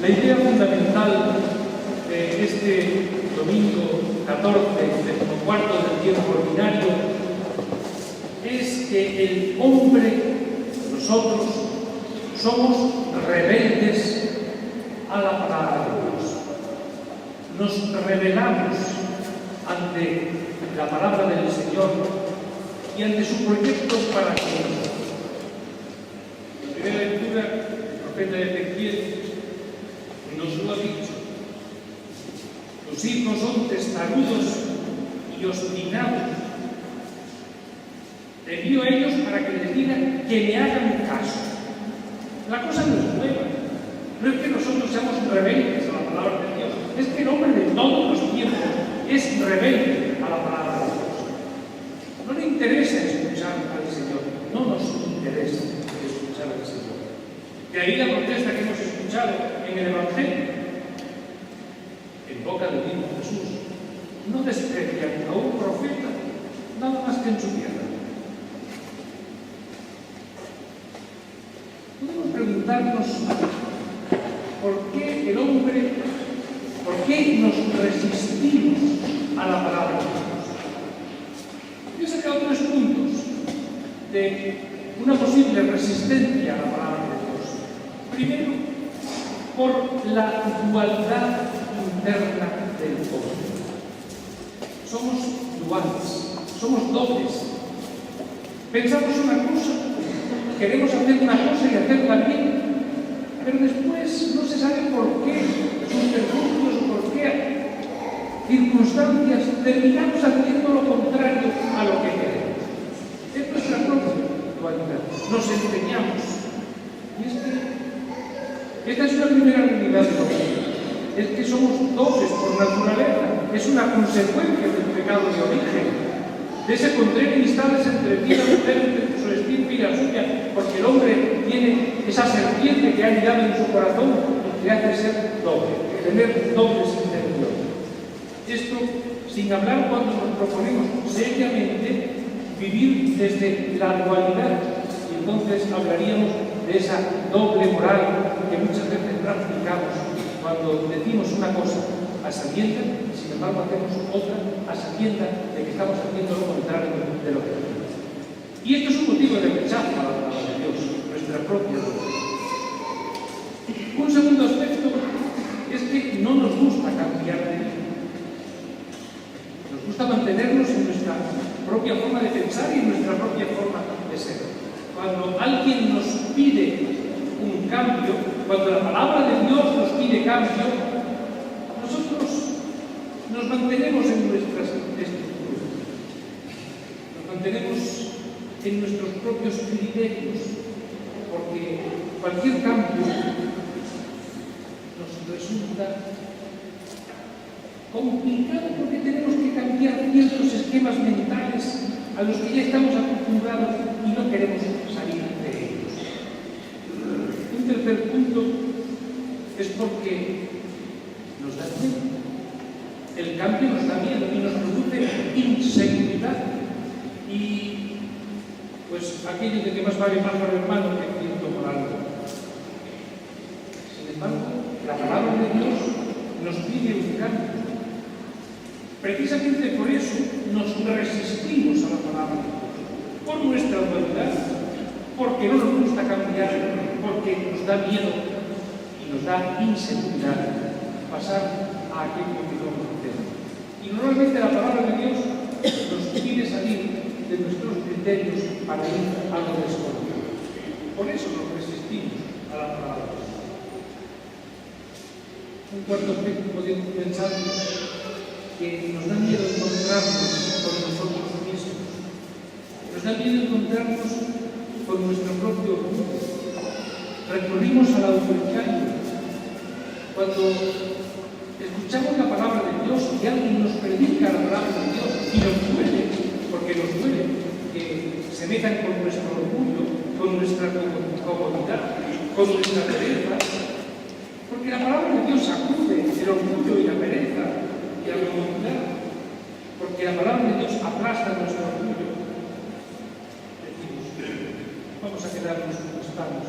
La idea fundamental de este domingo 14, decimocuarto del tiempo ordinario, es que el hombre, nosotros, somos rebeldes a la palabra de Dios. Nos rebelamos ante la palabra del Señor y ante su proyecto para nosotros. En la primera lectura, el profeta Ezequiel nos lo ha dicho. Los hijos son testarudos y obstinados. Envío a ellos para que les digan que me hagan caso. La cosa no es nueva. No es que nosotros seamos rebeldes a la palabra de Dios. Es que el hombre de todos los tiempos es rebelde a la palabra de Dios. No le interesa escuchar al Señor. No nos interesa escuchar al Señor. De ahí la protesta que hemos escuchado en el Evangelio. En boca del mismo Jesús. No desprecian a un profeta nada más que en su tierra. Podemos preguntarnos por qué el hombre, por qué nos resistimos a la palabra de Dios. Yo he sacado 3 puntos de una posible resistencia a la palabra de Dios. Primero, por la dualidad interna del hombre. Somos duales, somos dobles. Pensamos una cosa, queremos hacer una cosa y hacerla bien, pero después no se sabe por qué, subterfugios, por qué circunstancias, terminamos haciendo lo contrario a lo que queremos. Es nuestra propia dualidad. Nos empeñamos. Y es que esta es una primera realidad de nosotros. Es que somos dobles por naturaleza. Es una consecuencia del pecado de origen. De ese contraer amistades entre ti y la mujer, entre su espíritu y la suya, porque el hombre tiene esa serpiente que ha anidado en su corazón y que hace ser doble, tener dobles intenciones. Esto sin hablar cuando nos proponemos seriamente vivir desde la dualidad, y entonces hablaríamos de esa doble moral que muchas veces practicamos cuando decimos una cosa a sabiendas, sin embargo hacemos otra a sabiendas de que estamos haciendo lo contrario de lo que hacemos. Y esto es un motivo de rechazo a la palabra de Dios, nuestra propia dualidad. Un segundo aspecto es que no nos gusta cambiar de vida. Nos gusta mantenernos en nuestra propia forma de pensar y en nuestra propia forma de ser. Cuando alguien nos pide un cambio, cuando la palabra de Dios nos pide cambio, nosotros nos mantenemos en nuestras estructuras. Nos mantenemos en nuestros propios criterios, porque cualquier cambio nos resulta complicado porque tenemos que cambiar ciertos esquemas mentales a los que ya estamos acostumbrados y no queremos salir de ellos. Un tercer punto es porque nos da miedo. El cambio nos da miedo y nos produce inseguridad. Y pues aquello de que más vale pájaro hermano que ciento por algo. Sin embargo, la palabra de Dios nos pide un cambio. Precisamente por eso nos resistimos a la palabra de Dios. Por nuestra dualidad, porque no nos gusta cambiar, porque nos da miedo y nos da inseguridad pasar a aquello que no conocemos. Y normalmente la palabra de Dios nos pide salir de nuestros criterios para ir a lo desconocido. Por eso nos resistimos a la palabra de Dios. Un cuarto aspecto podemos pensar que nos da miedo encontrarnos con nosotros mismos. Nos da miedo encontrarnos con nuestro propio orgullo. Recurrimos al autoengaño. Cuando escuchamos la palabra de Dios y alguien nos predica la palabra de Dios y nos duele, porque nos duele que se metan con nuestro orgullo, con nuestra comodidad, con nuestra pereza, porque la palabra de Dios sacude el orgullo y la pereza y la comodidad, porque la palabra de Dios aplasta nuestro orgullo. Decimos, vamos a quedarnos como estamos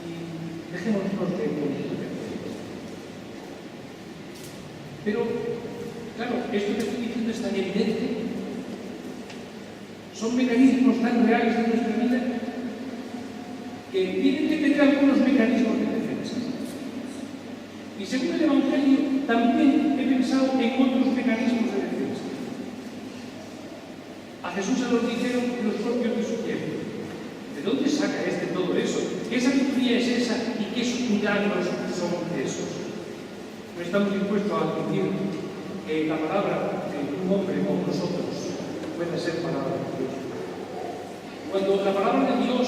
y dejémonos de política. Pero, claro, esto que estoy diciendo es tan evidente. Son mecanismos tan reales de nuestra vida que tienen que tener algunos mecanismos de defensa. Y según el Evangelio, también he pensado en otros mecanismos de defensa. A Jesús se lo dijeron los propios de su tiempo. ¿De dónde saca todo eso? ¿Qué sabiduría es esa y qué milagros son esos? No estamos dispuestos a admitir que la palabra de un hombre como nosotros puede ser palabra de Dios. Cuando la palabra de Dios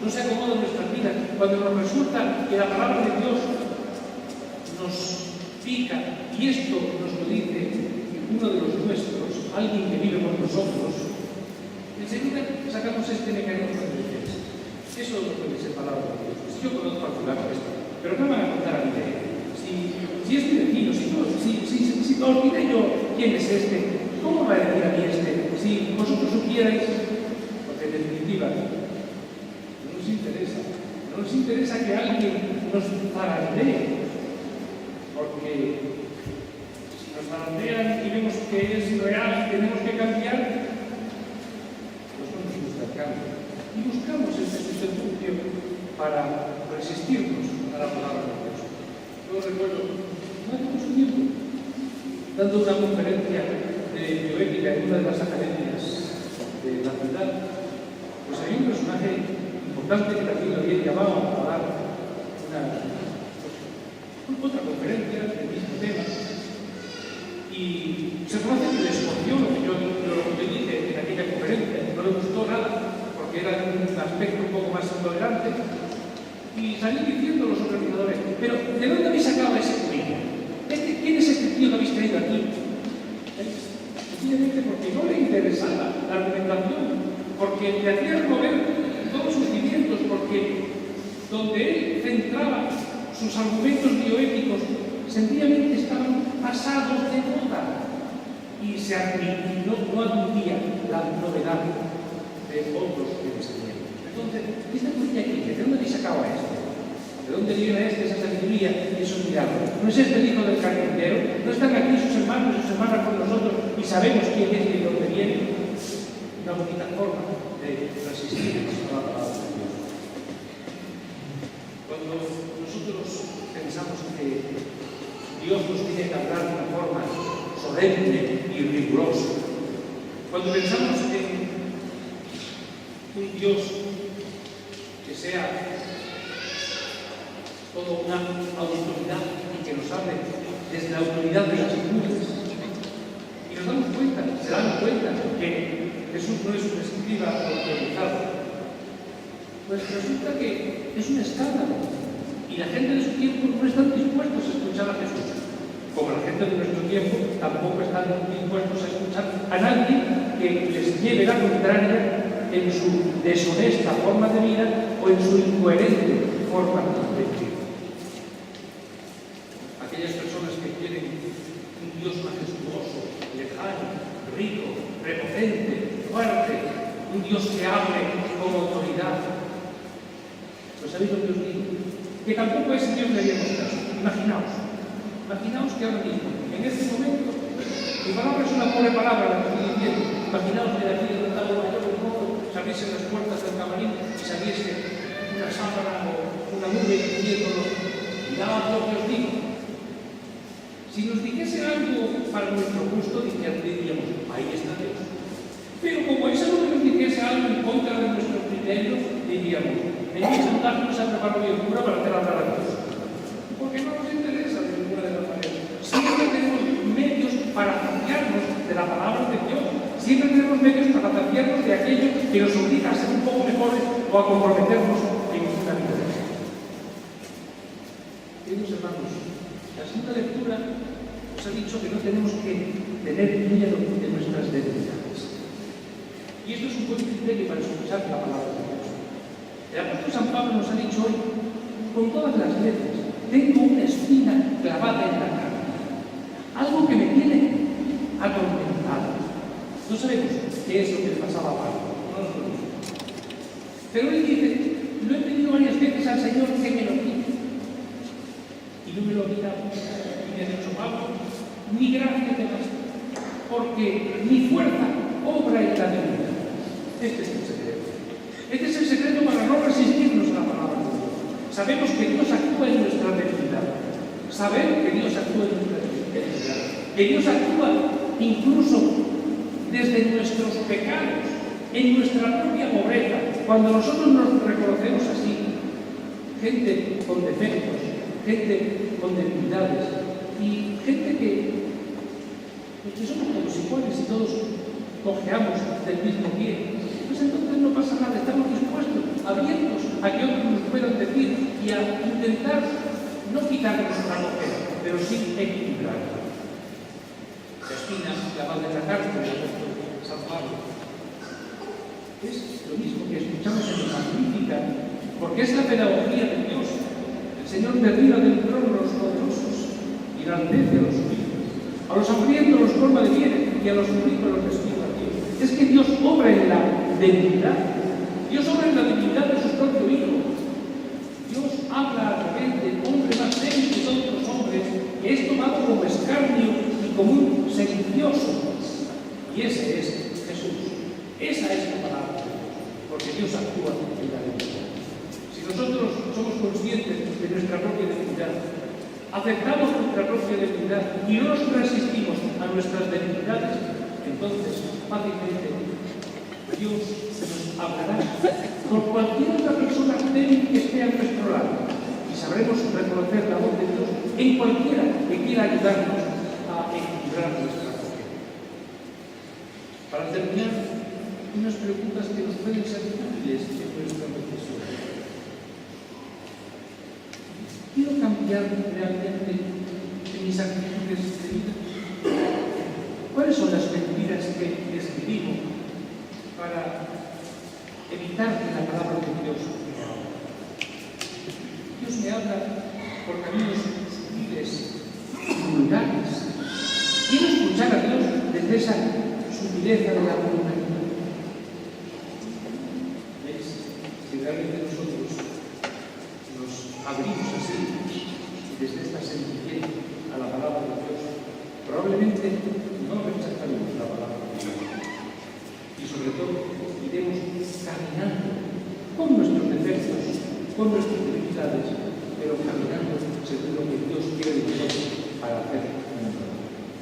no se acomoda en nuestras vidas, cuando nos resulta que la palabra de Dios nos pica, y esto nos lo dice uno de los nuestros, alguien que vive con nosotros, enseguida sacamos este mecanismo de defensa. Eso no puede ser palabra de Dios. Si yo conozco al fulano esto, pero no me van a contar a mí de él. Si es mi vecino, si os diré yo quién es este, ¿cómo va a decir a mí este? Si vosotros supierais, porque en definitiva no nos interesa que alguien nos zarandee, porque si nos zarandean y vemos que es real y tenemos que cambiar, pues no nos gusta el cambio. Y buscamos este subterfugio para resistirnos a la palabra de Dios. Yo recuerdo, no hace mucho tiempo, dando una conferencia de bioética en una de las academias de la ciudad, pues hay un personaje importante que también lo había llamado a dar otra conferencia del mismo tema, y se conoce que le escogió lo que yo dije en aquella conferencia. No le gustó nada porque era un aspecto un poco más intolerante, y salí diciendo a los organizadores: pero ¿de dónde habéis sacado ese cuello? ¿Quién es este tío que habéis traído aquí? Sencillamente porque no le interesaba la argumentación, porque le hacía remover todos sus cimientos, porque donde él centraba sus argumentos bioéticos sencillamente estaban pasados de moda y no admitía la novedad de otros pensamientos. Entonces, esta cuestión aquí, ¿de dónde habéis sacado a esto? ¿De dónde viene esa sabiduría y esos milagros? ¿No es este el hijo del carpintero? ¿No están aquí sus hermanos y sus hermanas con nosotros y sabemos quién es y de dónde viene? Una bonita forma de resistir a la palabra de Dios. Cuando nosotros pensamos que Dios nos tiene que hablar de una forma solemne y rigurosa, cuando pensamos en un Dios que sea toda una autoridad y que nos hable desde la autoridad de las nubes, y nos damos cuenta, se dan cuenta que Jesús no es un escriba autorizado, pues resulta que es un escándalo, y la gente de su tiempo no están dispuestos a escuchar a Jesús, como la gente de nuestro tiempo tampoco están dispuestos a escuchar a nadie que les lleve la contraria en su deshonesta forma de vida o en su incoherente forma de vivir. Aquellas personas que quieren un Dios majestuoso, lejano, rico, prepotente, fuerte, un Dios que hable con autoridad. ¿Pues sabéis lo que os digo? Que tampoco ese Dios le haríamos caso. Imaginaos que ahora mismo, en este momento, mi palabra es una pobre palabra la que estoy diciendo. Imaginaos que de aquí del retablo mayor del mundo se abriesen las puertas del camarín y saliese una sábana o una nube diciéndonos: mirad lo que os digo. Si nos dijese algo para nuestro gusto, diríamos: ahí está Dios. Pero como esa nube nos dijese algo en contra de nuestros criterios, diríamos: venid a juntarnos a preparar mi cura para hacer hablar a Dios. Porque no nos interesa de ninguna de las maneras. Siempre tenemos medios para saciarnos de la palabra de Dios. Siempre tenemos medios para saciarnos de aquello que nos obliga a ser un poco mejores o a comprometernos en una vida de fe. Queridos hermanos, la segunda lectura nos ha dicho que no tenemos que tener miedo de nuestras debilidades. Y esto es un buen criterio para escuchar la palabra de Dios. El apóstol San Pablo nos ha dicho hoy, con todas las letras: tengo una espina clavada en la carne, algo que me tiene atormentado. No sabemos qué es lo que le pasaba a Pablo, no nos lo dice. Pero él dice: lo he pedido varias veces al Señor que me lo quite, y no me lo ha quitado. Y me ha dicho: Pablo, ni gracia te basta, porque mi fuerza obra en la debilidad. Este es el secreto. Este es el secreto para no resistirnos a la palabra de Dios. Sabemos que Dios actúa en nuestra debilidad. Saber que Dios actúa en nuestra debilidad. Que Dios actúa incluso desde nuestros pecados, en nuestra propia pobreza. Cuando nosotros nos reconocemos así, gente con defectos, gente con debilidades y gente que somos todos iguales y todos cojeamos del mismo pie, pues entonces no pasa nada, estamos dispuestos, abiertos a que otros nos puedan decir y a intentar no quitarnos la cojera, pero sí equilibrarla. Espina, la mal de la cárcel, San Pablo. Es lo mismo que escuchamos en la Magnífica, porque es la pedagogía de Dios. El Señor derriba del trono a los poderosos y enaltece a los humildes. A los hambrientos los colma de bienes y a los ricos los despide a Dios. Es que Dios obra en la debilidad. Dios obra en la debilidad de su propio Hijo. Dios habla a través del hombre más débil de todos los hombres, que es tomado como escarnio y como un sedicioso. Y ese es Jesús. Esa es la palabra de Dios, porque Dios actúa en la debilidad. Si nosotros somos conscientes de nuestra propia debilidad, aceptamos nuestra propia debilidad y no nos resistimos a nuestras debilidades, entonces fácilmente Dios nos hablará con cualquier otra persona débil que esté a nuestro lado y sabremos reconocer la voz de Dios en cualquiera que quiera ayudarnos a equilibrar nuestra fe. Para terminar, unas preguntas que nos pueden ser útiles en nuestra reflexión. ¿Quiero cambiar realmente en mis actitudes de vida? ¿Cuáles son las mentiras que escribo para evitar que la palabra de Dios me habla por caminos sutiles y vulgares? Quiero escuchar a Dios desde esa sutileza de la voluntad. Si realmente nosotros nos abrimos así, desde esta sencillez a la palabra de Dios, probablemente no rechazaremos la palabra de Dios. Y sobre todo, iremos caminando con nuestros defectos, con nuestras debilidades, pero caminando según lo que Dios quiere de nosotros para hacer.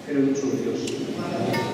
Creo mucho en Dios.